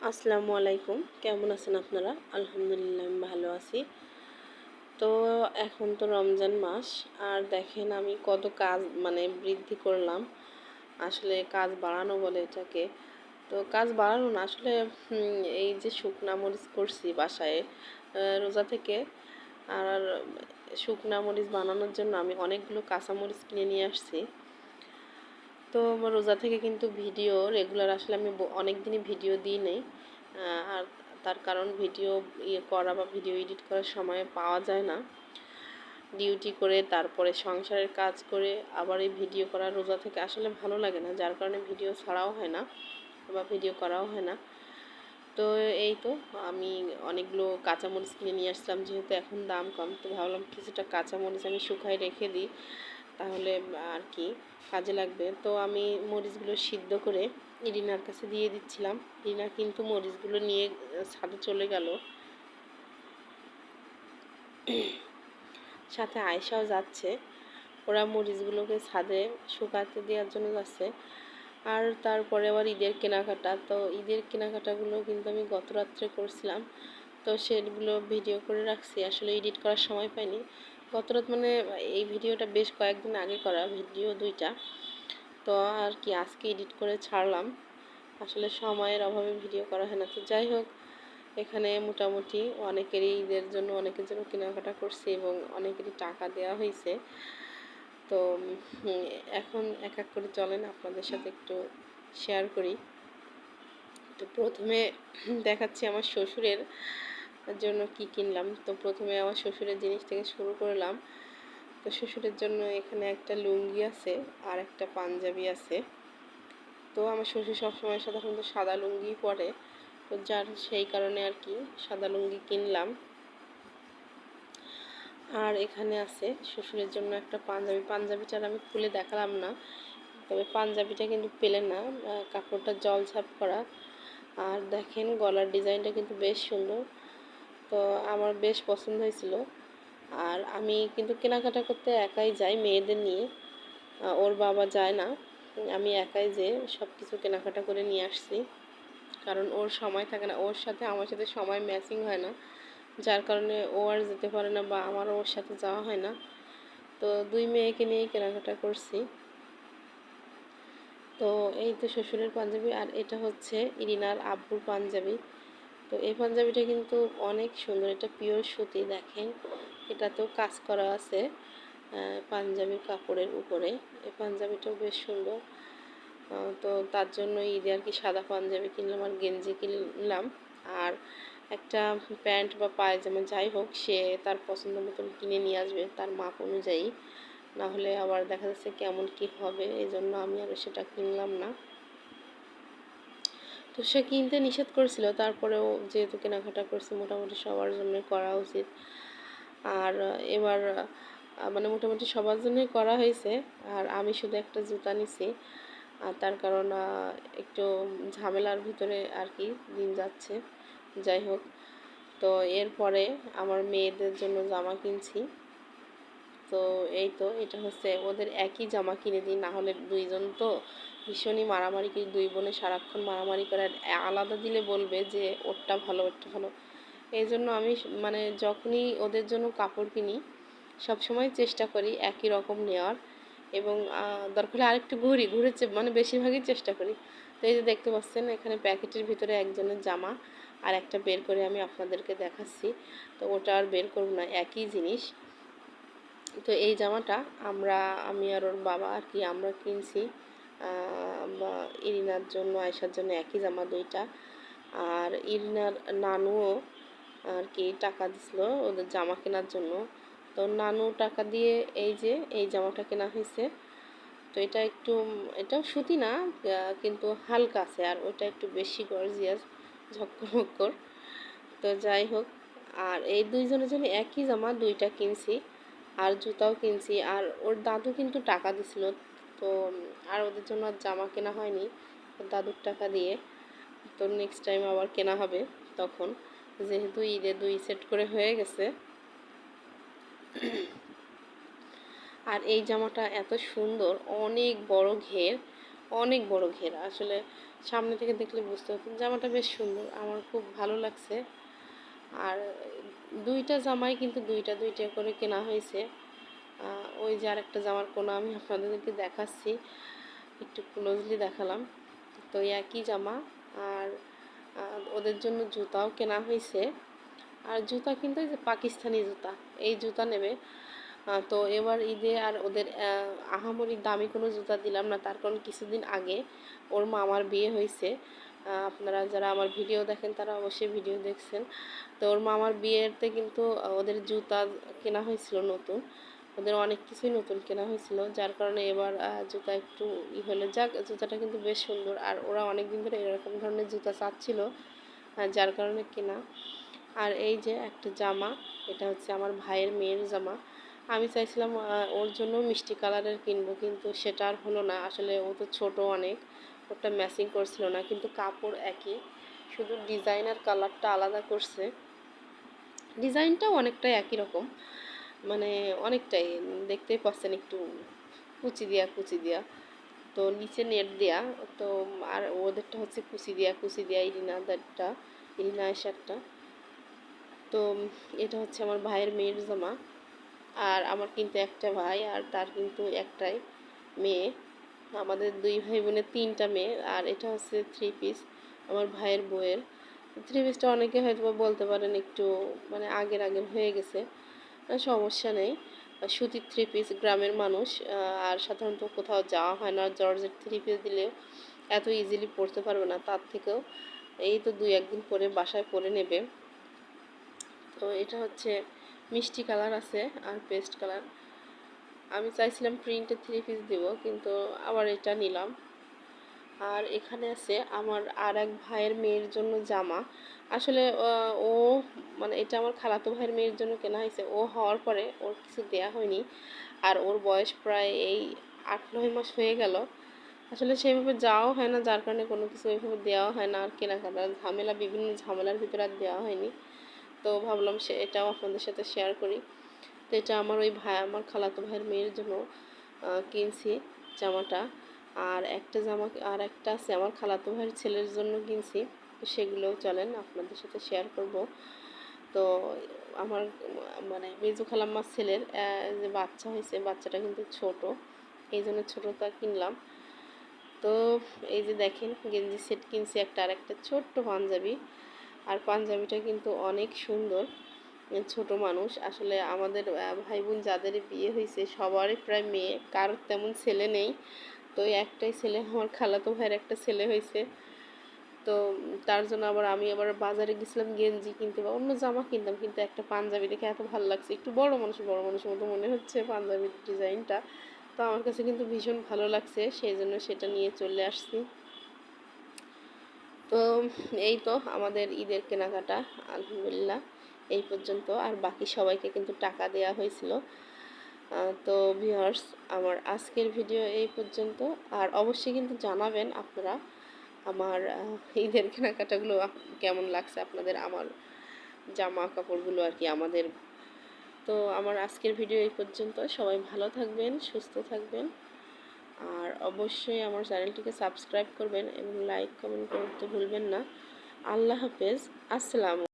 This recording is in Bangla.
আসসালামু আলাইকুম। কেমন আছেন আপনারা? আলহামদুলিল্লাহ আমি ভালো আছি। তো এখন তো রমজান মাস। আর দেখেন আমি কত কাজ বৃদ্ধি করলাম। আসলে কাজ বাড়ানো বলে এটাকে। তো কাজ বাড়ানো না আসলে এই যে শুকনা মরিচ করছি বাসায় রোজা থেকে। আর শুকনা মরিচ বানানোর জন্য আমি অনেকগুলো কাঁচা মরিচ কিনে নিয়ে আসছি। তো রোজা থেকে কিন্তু ভিডিও রেগুলার আসলে আমি অনেক দিনই ভিডিও দিই নেই। আর তার কারণ ভিডিও করা বা ভিডিও এডিট করার সময় পাওয়া যায় না। ডিউটি করে তারপরে সংসারের কাজ করে আবার এই ভিডিও করা রোজা থেকে আসলে ভালো লাগে না, যার কারণে ভিডিও ছাড়াও হয় না বা ভিডিও করাও হয় না। তো এই তো আমি অনেকগুলো কাঁচামরিচ কিনে নিয়ে আসলাম, যেহেতু এখন দাম কম তো ভাবলাম কিছুটা কাঁচামরিচ আমি শুকায় রেখে দিই, তাহলে আর কি কাজে লাগবে। তো আমি মরিচগুলো সিদ্ধ করে রিনার কাছে দিয়ে দিচ্ছিলাম। রিনা কিন্তু মরিচগুলো নিয়ে ছাদে চলে গেল, সাথে আয়সাও যাচ্ছে। ওরা মরিচগুলোকে ছাদে শুকাতে দেওয়ার জন্য যাচ্ছে। আর তারপরে আবার ঈদের কেনাকাটা, তো ঈদের কেনাকাটাগুলো কিন্তু আমি গত রাত্রে করছিলাম, তো সেগুলো ভিডিও করে রাখছি। আসলে এডিট করার সময় পাইনি গত রাত, এই ভিডিওটা বেশ কয়েকদিন আগে করা ভিডিও দুইটা, তো আর কি আজকে এডিট করে ছাড়লাম। আসলে সময়ের অভাবে ভিডিও করা হয় না। তো যাই হোক, এখানে মোটামুটি অনেকের জন্য কেনাকাটা করছি এবং অনেকেরই টাকা দেওয়া হয়েছে। তো এখন এক এক করে চলেন আপনাদের সাথে একটু শেয়ার করি। তো প্রথমে দেখাচ্ছি আমার শ্বশুরের জন্য কি কিনলাম। তো প্রথমে আমার শ্বশুরের জিনিস থেকে শুরু করলাম। তো শ্বশুরের জন্য এখানে একটা লুঙ্গি আছে আর একটা পাঞ্জাবি আছে। তো আমার শ্বশুর সবসময় সাধারণত সাদা লুঙ্গি পরে, তো সেই কারণে আর কি সাদা লুঙ্গি কিনলাম। আর এখানে আছে শ্বশুরের জন্য একটা পাঞ্জাবিটা আমি খুলে দেখালাম না, তবে পাঞ্জাবিটা কিন্তু পেলেন না, কাপড়টা জলছাপ করা। আর দেখেন গলার ডিজাইনটা কিন্তু বেশ সুন্দর, তো আমার বেশ পছন্দ হয়েছিল। আর আমি কিন্তু কেনাকাটা করতে একাই যাই মেয়েদের নিয়ে, ওর বাবা যায় না, আমি একাই যে সব কিছু কেনাকাটা করে নিয়ে আসছি। কারণ ওর সময় থাকে না, ওর সাথে আমার সাথে সময় ম্যাচিং হয় না, যার কারণে ও আর যেতে পারে না বা আমারও ওর সাথে যাওয়া হয় না। তো দুই মেয়েকে নিয়েই কেনাকাটা করছি। তো এই তো শ্বশুরের পাঞ্জাবি, আর এটা হচ্ছে ইরিনার আব্বুর পাঞ্জাবি। তো এই পাঞ্জাবিটা কিন্তু অনেক সুন্দর, এটা পিওর সুতি। দেখেন এটাতেও কাজ করা আছে পাঞ্জাবির কাপড়ের উপরে। এই পাঞ্জাবিটাও বেশ সুন্দর। তো তার জন্য ঈদে আর কি সাদা পাঞ্জাবি কিনলাম আর গেঞ্জি কিনলাম। আর একটা প্যান্ট বা পায়জামা যাই হোক সে তার পছন্দ মতন কিনে নিয়ে আসবে তার মাপ অনুযায়ী, না হলে আবার দেখা যাচ্ছে কেমন কি হবে, এই জন্য আমি আর সেটা কিনলাম না। তো সে কিনতে নিষেধ করেছিল, তারপরেও যেহেতু কেনাকাটা করছি মোটামুটি সবার জন্য করা উচিত। আর এবার মোটামুটি সবার জন্যই করা হয়েছে। আর আমি শুধু একটা জুতা নিছি, আর তার কারণ একটু ঝামেলার ভিতরে আর কি দিন যাচ্ছে। যাই হোক, তো এরপরে আমার মেয়েদের জন্য জামা কিনছি। তো এই তো এটা হচ্ছে ওদের একই জামা কিনে দিই, না হলে দুইজন তো ভীষণই মারামারি করি, দুই বোনে সারাক্ষণ মারামারি করে। আলাদা দিলে বলবে যে ওরটা ভালো ওরটা ভালো। এই জন্য আমি যখনই ওদের জন্য কাপড় কিনি সবসময় চেষ্টা করি একই রকম নেওয়ার, এবং দরকার হলে আরেকটু ঘুরে বেশিরভাগই চেষ্টা করি। তো এই যে দেখতে পাচ্ছেন এখানে প্যাকেটের ভিতরে একজনের জামা আর একটা বের করে আমি আপনাদেরকে দেখাচ্ছি। তো ওটা আর বের করব না, একই জিনিস। তো এই জামাটা আমি আর ওর বাবা আর কি আমরা কিনছি ইরিনার জন্য আয়েশার জন্য একই জামা দুইটা। আর ইরিনার নানুও আর কি টাকা দিছিল ওদের জামা কেনার জন্য, তো নানু টাকা দিয়ে এই জামাটা কেনা হয়েছে। তো এটাও সুতি না, কিন্তু হালকা আছে, আর ওটা একটু বেশি গর্জিয়াস ঝক্কর। তো যাই হোক, আর এই দুইজনের জন্য একই জামা দুইটা কিনছি, আর জুতাও কিনছি। আর ওর দাদু কিন্তু টাকা দিছিল, তো আর ওদের জন্য আর জামা কেনা হয়নি ওর দাদুর টাকা দিয়ে। তো নেক্সট টাইম আবার কেনা হবে তখন, যেহেতু ঈদে 2 সেট করে হয়ে গেছে। আর এই জামাটা এত সুন্দর, অনেক বড় ঘের, অনেক বড় ঘেরা, আসলে সামনে থেকে দেখলে বুঝতে পারতেন। জামাটা বেশ সুন্দর, আমার খুব ভালো লাগছে। আর দুইটা জামাই কিন্তু দুইটা দুইটা করে কেনা হয়েছে। ওই যে আরেকটা জামার কোনা আমি আপনাদেরকে দেখাচ্ছি, একটু ক্লোজলি দেখালাম। তো একই জামা। আর ওদের জন্য জুতাও কেনা হয়েছে। আর জুতা কিন্তু এই যে পাকিস্তানি জুতা, এই জুতা নেবে। তো এবার ঈদে আর ওদের আহামরি দামি কোনো জুতা দিলাম না, তার কারণ কিছুদিন আগে ওর মামার বিয়ে হয়েছে। আপনারা যারা আমার ভিডিও দেখেন তারা অবশ্যই ভিডিও দেখছেন। তো ওর মামার বিয়েতে কিন্তু ওদের জুতা কেনা হয়েছিল নতুন, ওদের অনেক কিছুই নতুন কেনা হয়েছিল, যার কারণে এবার জুতা একটু হলো। যাক, জুতাটা কিন্তু বেশ সুন্দর, আর ওরা অনেক দিন ধরে এরকম ধরনের জুতা চাচ্ছিল, যার কারণে কেনা। আর এই যে একটা জামা, এটা হচ্ছে আমার ভাইয়ের মেয়ের জামা। আমি চাইছিলাম ওর জন্য মিষ্টি কালারের কিনবো, কিন্তু সেটা আর হলো না। আসলে ও তো ছোটো অনেক, ওটা ম্যাচিং করছিল না, কিন্তু কাপড় একই, শুধু ডিজাইন আর কালারটা আলাদা করছে। ডিজাইনটাও অনেকটাই একই রকম, মানে অনেকটাই, দেখতেই পাচ্ছেন একটু কুচি দিয়া। তো নিচে নেট দেয়া। তো আর ওদেরটা হচ্ছে কুচি দিয়া ইরিনা শার্টটা। তো এটা হচ্ছে আমার ভাইয়ের মেয়ের জামা। আর আমার কিন্তু একটা ভাই, আর তার কিন্তু একটাই মেয়ে। আমাদের দুই ভাই বোনের তিনটা মেয়ে। আর এটা হচ্ছে 3 পিস আমার ভাইয়ের বউয়ের। 3 পিসটা অনেকে হয়তো বলতে পারেন একটু মানে আগের হয়ে গেছে, সমস্যা নেই। সুতির 3 পিস, গ্রামের মানুষ, আর সাধারণত কোথাও যাওয়া হয় না, জর্জেট 3 পিস দিলেও এত ইজিলি পরতে পারবে না, তার থেকেও এই তো 2-1 দিন পরে বাসায় পরে নেবে। তো এটা হচ্ছে মিষ্টি কালার আছে আর পেস্ট কালার। আমি চাইছিলাম প্রিন্টের 3 পিস দিব, কিন্তু আবার এটা নিলাম। আর এখানে আছে আমার আর এক ভাইয়ের মেয়ের জন্য জামা। আসলে ও মানে এটা আমার খালাতো ভাইয়ের মেয়ের জন্য কেনা হয়েছে। ও হওয়ার পরে ওর কিছু দেয়া হয়নি, আর ওর বয়স প্রায় এই 8-9 মাস হয়ে গেল। আসলে সেইভাবে যাওয়াও হয় না, যার কারণে কোনো কিছু ওইভাবে দেওয়া হয় না, আর কেনাকাটার ঝামেলা, বিভিন্ন ঝামেলার ভিতরে আর দেওয়া হয়নি। তো ভাবলাম এটাও আপনাদের সাথে শেয়ার করি। তো এটা আমার ওই ভাই, আমার খালাতো ভাইয়ের মেয়ের জন্য কিনছি জামাটা। আর একটা জামা আর একটা আছে আমার খালাতো ভাইয়ের ছেলের জন্য কিনছি, তো সেগুলোও চলেন আপনাদের সাথে শেয়ার করব। তো আমার মানে মেজু খালাম্মার ছেলের যে বাচ্চা হয়েছে, বাচ্চাটা কিন্তু ছোট, এই জন্য ছোটোটা কিনলাম। তো এই যে দেখেন গেঞ্জি সেট কিনছি একটা, আর একটা ছোট্ট পাঞ্জাবি। আর পাঞ্জাবিটা কিন্তু অনেক সুন্দর। ছোট মানুষ, আসলে আমাদের ভাই বোন যাদের বিয়ে হয়েছে সবারই প্রায় মেয়ে, কারোর তেমন ছেলে নেই। তো একটাই ছেলে, আমার খালাতো ভাইয়ের একটা ছেলে হয়েছে। তো তার জন্য আমি আবার বাজারে গেছিলাম গেঞ্জি কিনতে বা অন্য জামা কিনতাম, কিন্তু একটা পাঞ্জাবি দেখে এত ভালো লাগছে, একটু বড় মানুষের মতো মনে হচ্ছে পাঞ্জাবির ডিজাইনটা। তো আমার কাছে কিন্তু ভীষণ ভালো লাগছে, সেই জন্য সেটা নিয়ে চলে আসছি। তো এই তো আমাদের ঈদের কেনাকাটা আলহামদুলিল্লাহ এই পর্যন্ত। আর বাকি সবাইকে কিন্তু টাকা দেওয়া হয়েছিল। তো ভিউয়ার্স, আমার আজকের ভিডিও এই পর্যন্ত। আর অবশ্যই কিন্তু জানাবেন আপনারা আমার ঈদের কেনাকাটাগুলো কেমন লাগছে আপনাদের, আমার জামা কাপড়গুলো আর কি আমাদের। তো আমার আজকের ভিডিও এই পর্যন্ত। সবাই ভালো থাকবেন, সুস্থ থাকবেন, আর অবশ্যই আমার চ্যানেলটিকে সাবস্ক্রাইব করবেন এবং লাইক কমেন্ট করতে ভুলবেন না। আল্লাহ হাফেজ, আসসালামু